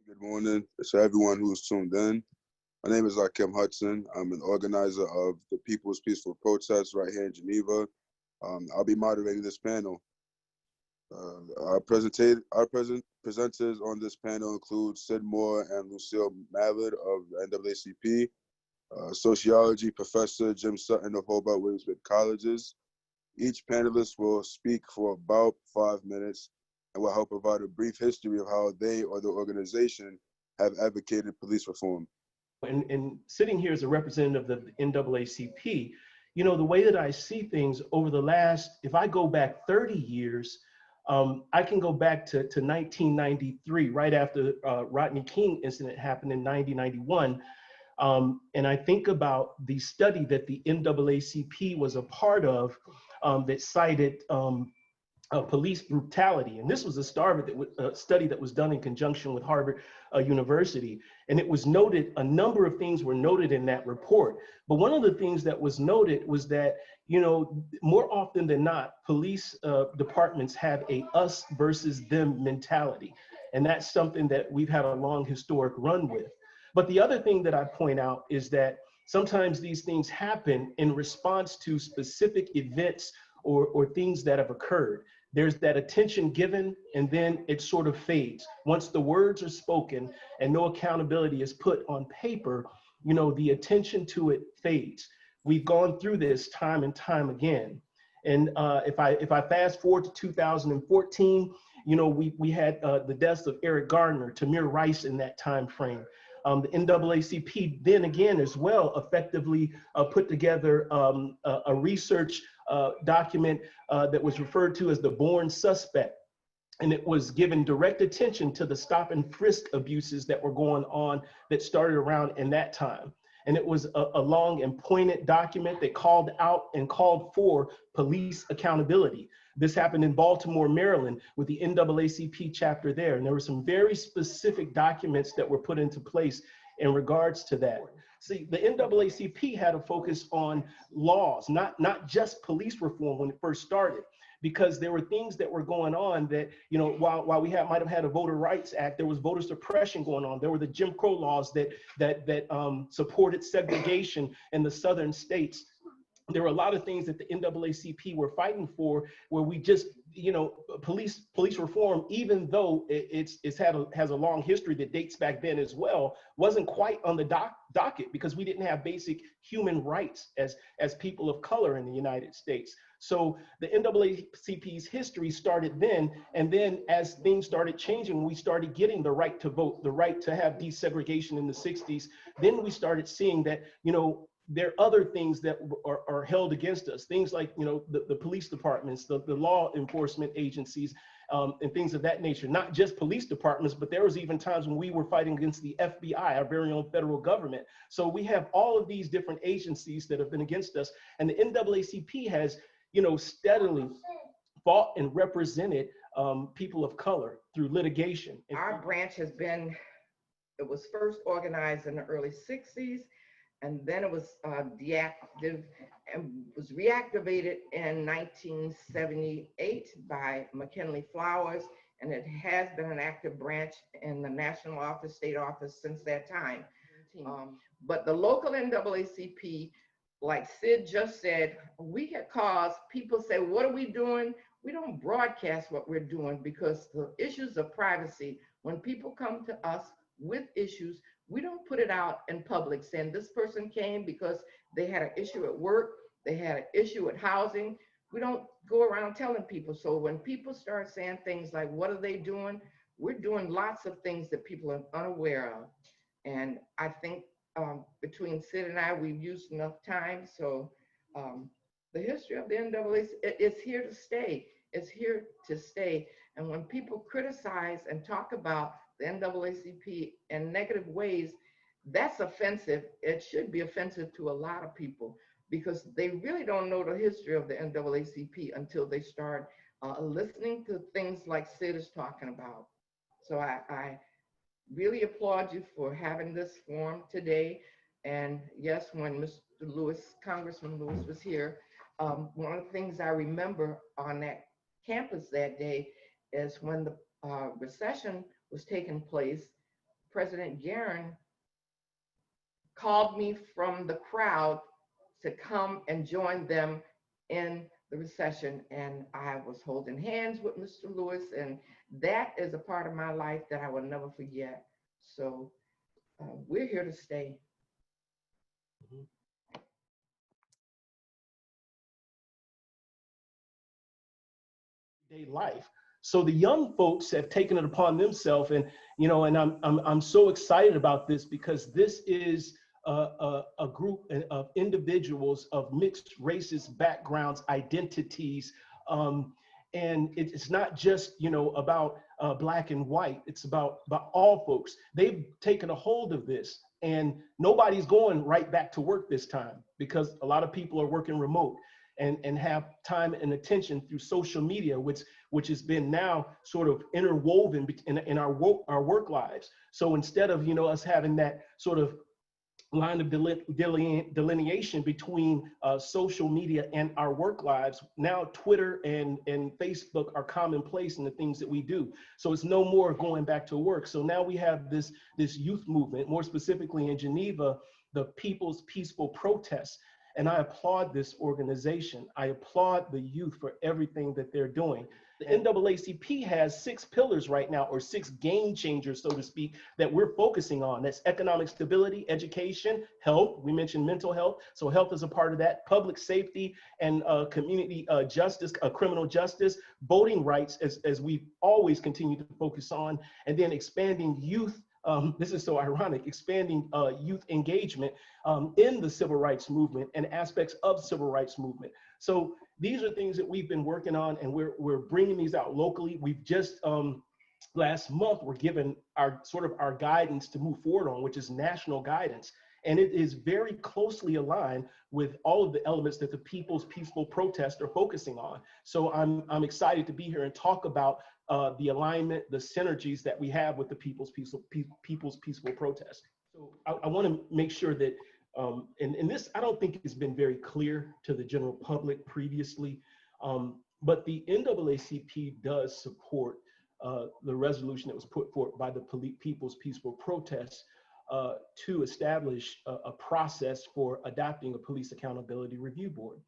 Good morning to everyone who's tuned in. My name is Akim Hudson. I'm an organizer of the People's Peaceful Protest right here in Geneva. I'll be moderating this panel. Our presenters on this panel include Sid Moore and Lucile Mallard of the NAACP, Sociology Professor James Sutton of Hobart Williamsburg Colleges. Each panelist will speak for about 5 minutes and will help provide a brief history of how they or the organization have advocated police reform. And sitting here as a representative of the NAACP, you know, the way that I see things over the last, if I go back 30 years, I can go back to 1993, right after Rodney King incident happened in 1991. And I think about the study that the NAACP was a part of that cited police brutality. And this was a study that was done in conjunction with Harvard University. And it was noted, a number of things were noted in that report. But one of the things that was noted was that, you know, more often than not, police departments have a us versus them mentality. And that's something that we've had a long historic run with. But the other thing that I point out is that sometimes these things happen in response to specific events or things that have occurred. There's that attention given, and then it sort of fades. Once the words are spoken and no accountability is put on paper, you know, the attention to it fades. We've gone through this time and time again. And if I fast forward to 2014, you know, we had the deaths of Eric Gardner, Tamir Rice in that time frame. The NAACP then again as well effectively put together a research document that was referred to as the Born Suspect. And it was given direct attention to the stop and frisk abuses that were going on that started around in that time. And it was a long and poignant document that called out and called for police accountability. This happened in Baltimore, Maryland, with the NAACP chapter there. And there were some very specific documents that were put into place in regards to that. See, the NAACP had a focus on laws, not just police reform when it first started, because there were things that were going on that, you know, while we might have had a Voter Rights Act, there was voter suppression going on. There were the Jim Crow laws that supported segregation in the southern states. There were a lot of things that the NAACP were fighting for, where we just, you know, police reform, even though has a long history that dates back then as well, wasn't quite on the docket because we didn't have basic human rights as people of color in the United States. So the NAACP's history started then, and then as things started changing, we started getting the right to vote, the right to have desegregation in the 60s. Then we started seeing that, you know, there are other things that are held against us, things like, you know, the police departments, the law enforcement agencies, and things of that nature, not just police departments, but there was even times when we were fighting against the FBI, our very own federal government. So we have all of these different agencies that have been against us. And the NAACP has, you know, steadily fought and represented people of color through litigation. Our branch has been, it was first organized in the early 60s. And then it was deactive and was reactivated in 1978 by McKinley Flowers. And it has been an active branch in the national office, state office since that time. But the local NAACP, like Sid just said, we get calls, people say, what are we doing? We don't broadcast what we're doing because the issues of privacy, when people come to us with issues, we don't put it out in public saying this person came because they had an issue at work, they had an issue at housing. We don't go around telling people. So when people start saying things like, what are they doing? We're doing lots of things that people are unaware of. And I think between Sid and I, we've used enough time. So the history of the NAACP is here to stay. It's here to stay. And when people criticize and talk about the NAACP in negative ways, that's offensive. It should be offensive to a lot of people because they really don't know the history of the NAACP until they start listening to things like Sid is talking about. So I really applaud you for having this forum today. And yes, when Mr. Lewis, Congressman Lewis was here, one of the things I remember on that campus that day is when the recession was taking place, President Guerin called me from the crowd to come and join them in the recession. And I was holding hands with Mr. Lewis, and that is a part of my life that I will never forget. So we're here to stay. Day life. So the young folks have taken it upon themselves, and and I'm so excited about this because this is a group of individuals of mixed races, backgrounds, identities, and it's not just about black and white. It's about all folks. They've taken a hold of this, and nobody's going right back to work this time because a lot of people are working remote and have time and attention through social media, which has been now sort of interwoven in our work lives. So instead of us having that sort of line of delineation between social media and our work lives, now Twitter and Facebook are commonplace in the things that we do. So it's no more going back to work. So now we have this youth movement, more specifically in Geneva, the People's Peaceful Protests. And I applaud this organization. I applaud the youth for everything that they're doing. The NAACP has 6 pillars right now, or 6 game changers, so to speak, that we're focusing on. That's economic stability, education, health. We mentioned mental health. So health is a part of that. Public safety and community justice, criminal justice, voting rights, as we've always continued to focus on, and then expanding youth. This is so ironic, expanding youth engagement in the civil rights movement and aspects of civil rights movement. So these are things that we've been working on, and we're bringing these out locally. We've just last month we're given our guidance to move forward on, which is national guidance. And it is very closely aligned with all of the elements that the People's Peaceful Protest are focusing on. So I'm excited to be here and talk about the alignment, the synergies that we have with the People's Peaceful Protest. So I want to make sure that, and this I don't think has been very clear to the general public previously, but the NAACP does support the resolution that was put forth by the People's Peaceful Protest to establish a process for adopting a Police Accountability Review Board.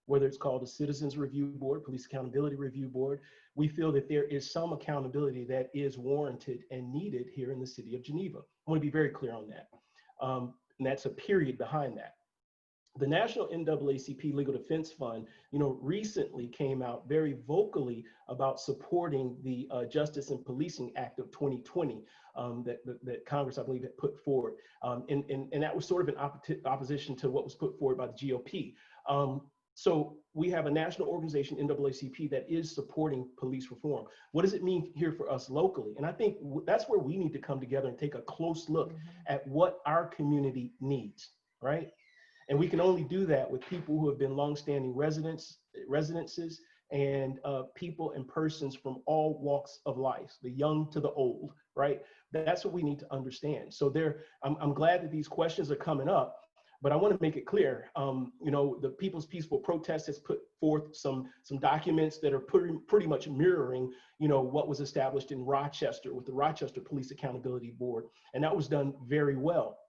Whether it's called a Citizens Review Board, Police Accountability Review Board, we feel that there is some accountability that is warranted and needed here in the city of Geneva. I want to be very clear on that. And that's a period behind that. The National NAACP Legal Defense Fund, recently came out very vocally about supporting the Justice and Policing Act of 2020 that Congress, I believe, had put forward. And that was sort of in opposition to what was put forward by the GOP. So we have a national organization, NAACP, that is supporting police reform. What does it mean here for us locally? And I think that's where we need to come together and take a close look at what our community needs, right? And we can only do that with people who have been longstanding residences and people and persons from all walks of life, the young to the old, right? That's what we need to understand. So I'm glad that these questions are coming up, but I want to make it clear, the People's Peaceful Protest has put forth some documents that are pretty much mirroring, what was established in Rochester with the Rochester Police Accountability Board, and that was done very well.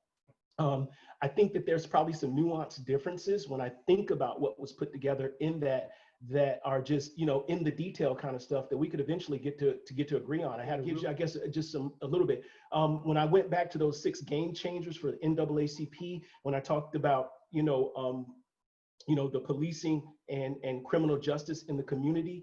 I think that there's probably some nuanced differences when I think about what was put together in that are just, in the detail kind of stuff that we could eventually get to agree on. I had to give you, I guess, just a little bit. When I went back to those 6 game changers for the NAACP, when I talked about, the policing and criminal justice in the community,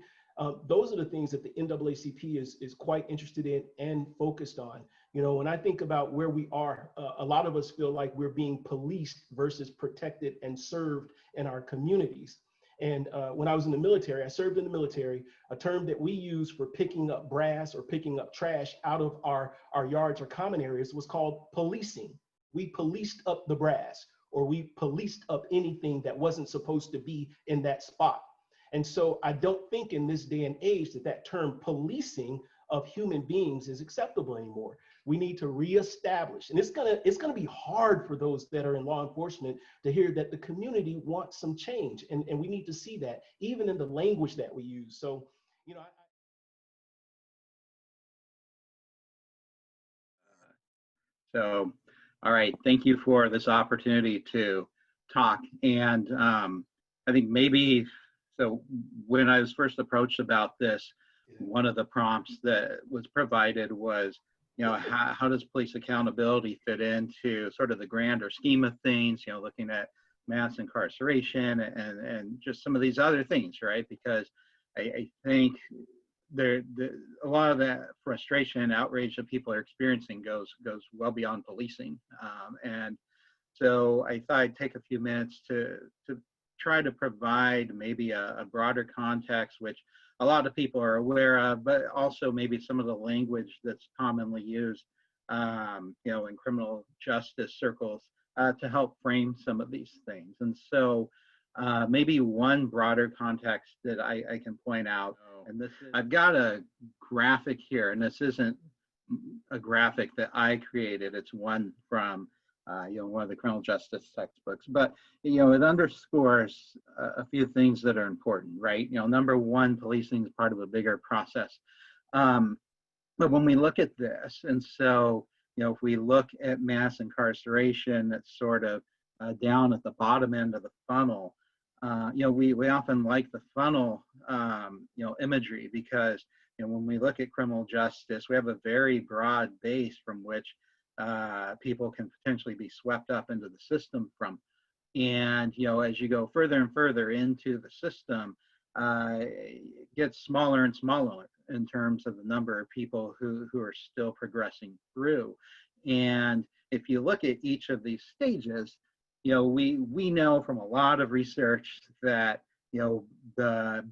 those are the things that the NAACP is quite interested in and focused on. When I think about where we are, a lot of us feel like we're being policed versus protected and served in our communities. And when I was in the military, I served in the military, a term that we use for picking up brass or picking up trash out of our yards or common areas was called policing. We policed up the brass, or we policed up anything that wasn't supposed to be in that spot. And so I don't think in this day and age that term policing of human beings is acceptable anymore. We need to reestablish, and it's gonna be hard for those that are in law enforcement to hear that the community wants some change, and we need to see that even in the language that we use. So, So, all right, thank you for this opportunity to talk. And I think maybe, so when I was first approached about this, one of the prompts that was provided was, you know, how does police accountability fit into sort of the grander scheme of things, you know, looking at mass incarceration and just some of these other things, right? Because I think a lot of that frustration and outrage that people are experiencing goes well beyond policing. And so I thought I'd take a few minutes to try to provide maybe a broader context, which a lot of people are aware of, but also maybe some of the language that's commonly used, you know, in criminal justice circles to help frame some of these things. And so maybe one broader context that I can point out, and this is, I've got a graphic here, and this isn't a graphic that I created. It's one from you know, one of the criminal justice textbooks, but you know, it underscores a few things that are important, right? You know, number one, policing is part of a bigger process. But when we look at this, and so, you know, if we look at mass incarceration, that's sort of down at the bottom end of the funnel. You know, we often like the funnel, you know, imagery, because, you know, when we look at criminal justice, we have a very broad base from which people can potentially be swept up into the system from. And, you know, as you go further and further into the system, it gets smaller and smaller in terms of the number of people who are still progressing through. And if you look at each of these stages, you know, we know from a lot of research that, you know, the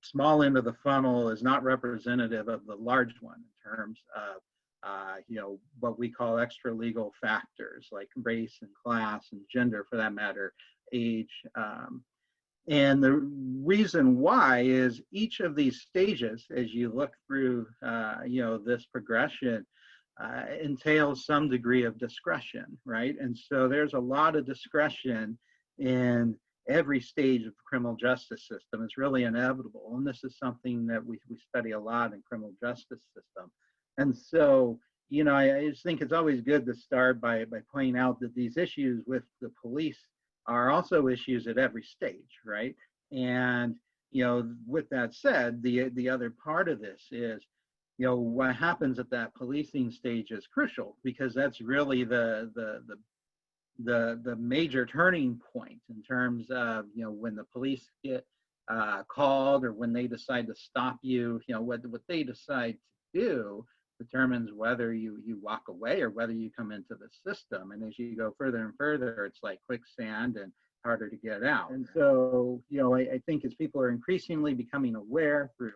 small end of the funnel is not representative of the large one in terms of, you know, what we call extra legal factors like race and class and gender, for that matter, age. And the reason why is each of these stages, as you look through, you know, this progression, entails some degree of discretion, right? And so there's a lot of discretion in every stage of the criminal justice system. It's really inevitable. And this is something that we study a lot in criminal justice system. And so, you know, I just think it's always good to start by pointing out that these issues with the police are also issues at every stage, right? And, you know, with that said, the other part of this is, you know, what happens at that policing stage is crucial, because that's really the major turning point in terms of, you know, when the police get called or when they decide to stop you. You know, what they decide to do determines whether you walk away or whether you come into the system. And as you go further and further, it's like quicksand and harder to get out. And so, you know, I think as people are increasingly becoming aware through,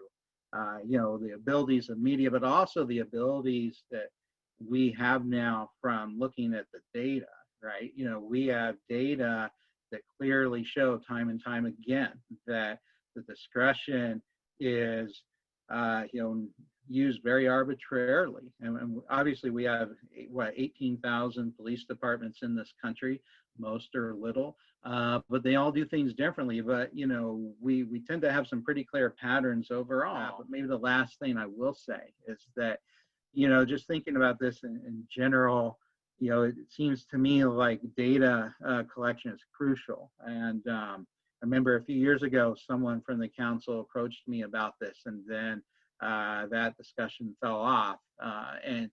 you know, the abilities of media, but also the abilities that we have now from looking at the data, right? You know, we have data that clearly show time and time again that the discretion is, you know, used very arbitrarily. And obviously we have, what, 18,000 police departments in this country. Most are little, but they all do things differently. But, you know, we tend to have some pretty clear patterns overall. But maybe the last thing I will say is that, you know, just thinking about this in general, you know, it seems to me like data collection is crucial. And I remember a few years ago, someone from the council approached me about this, and then that discussion fell off. And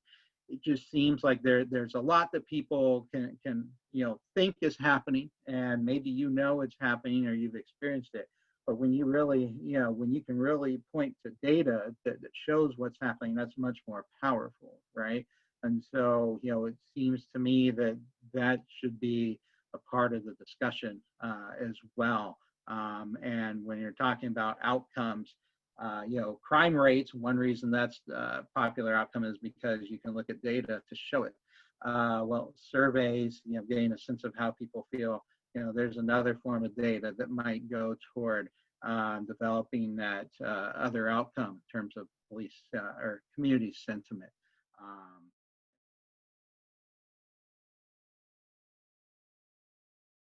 it just seems like there's a lot that people can you know, think is happening, and maybe you know it's happening or you've experienced it. But when you really, you know, when you can really point to data that shows what's happening, that's much more powerful, right? And so, you know, it seems to me that that should be a part of the discussion as well. And when you're talking about outcomes, you know, crime rates, one reason that's a popular outcome is because you can look at data to show it. Well, surveys, you know, getting a sense of how people feel, you know, there's another form of data that might go toward developing that other outcome in terms of police or community sentiment.